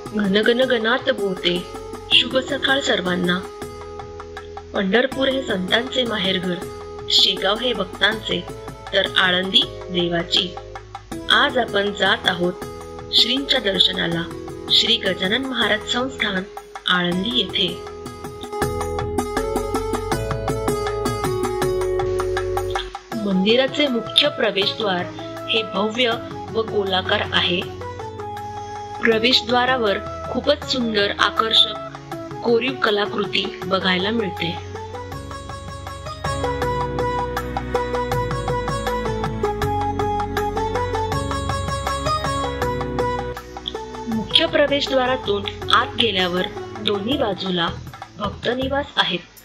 घनघन गणात बोलते शुभ सकाळ सर्वांना। पंढरपूर हे संतांचे माहेरघर, शेगाव हे भक्तांचे, तर आळंदी देवाची। आज आपण जात आहोत श्रींच्या दर्शनाला, श्री गजानन महाराज संस्थान आळंदी येथे। मंदिराचे मुख्य प्रवेशद्वार हे भव्य व गोलाकार आहे। प्रवेशद्वारावर खूपच सुंदर आकर्षक कोरीव कलाकृती बघायला मिळते। मुख्य प्रवेशद्वारातून आत गेल्यावर दोन्ही बाजूला भक्त निवास आहेत।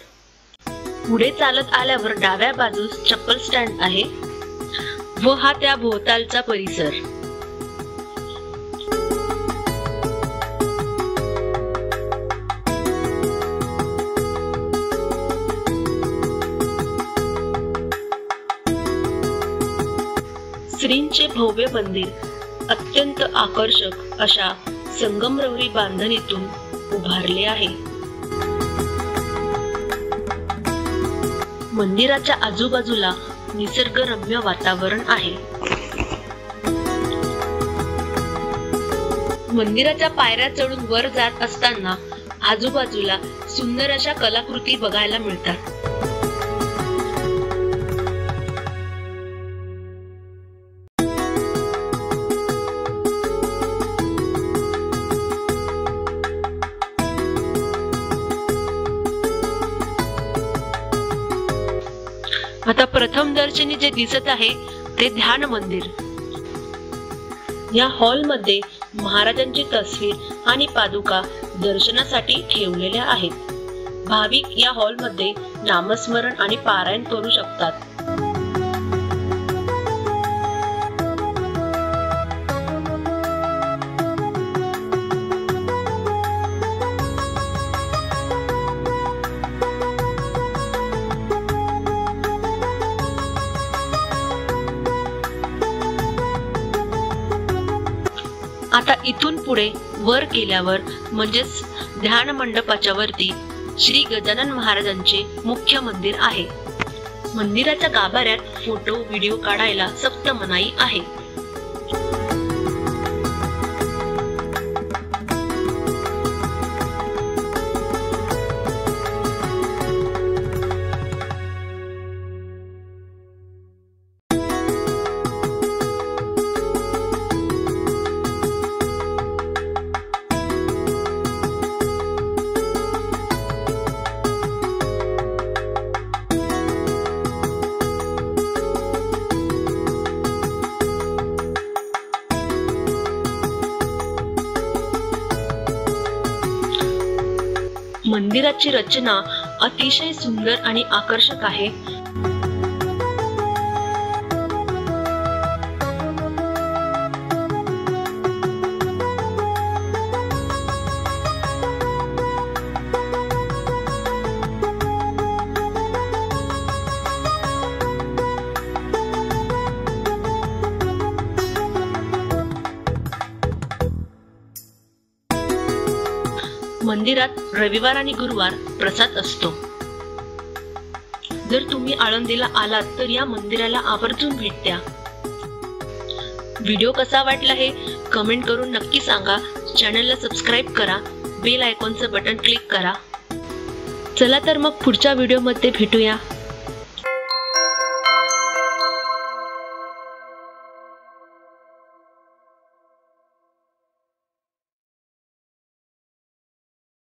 पुढे चालत आल्यावर डाव्या बाजूस चप्पल स्टँड आहे व हा त्या भोवतालचा परिसर। श्रींचे भव्य मंदिर अत्यंत आकर्षक अशा संगमरवरी बांधणीतून उभारले आहे। मंदिराच्या आजूबाजूला निसर्गरम्य वातावरण आहे। मंदिराच्या पायऱ्या चढून वर जात असताना आजूबाजूला सुंदर अशा कलाकृती बघायला मिळतात। आता प्रथम दर्शनी जे दिसत आहे ते ध्यान मंदिर। या हॉल मध्ये महाराजांची तस्वीर आणि पादुका दर्शनासाठी ठेवलेल्या आहेत। भाविक या हॉल मध्ये नामस्मरण आणि पारायण करू शकतात। आता इथून पुढे वर गेल्यावर म्हणजेच ध्यान मंडपाच्या वरती श्री गजानन महाराजांचे मुख्य मंदिर आहे। मंदिराच्या गाभाऱ्यात फोटो व्हिडिओ काढायला सक्त मनाई आहे। मंदिराची रचना अतिशय सुंदर आणि आकर्षक आहे। मंदिरात रविवार आणि गुरुवार प्रसाद असतो। जर तुम्ही आळंदीला आलात तर या मंदिराला आवर्जून भेट द्या। व्हिडिओ कसा वाटला हे कमेंट करून नक्की सांगा। चॅनलला सबस्क्राईब करा, बेल आयकॉनचं बटन क्लिक करा। चला तर मग पुढच्या व्हिडिओमध्ये भेटूया।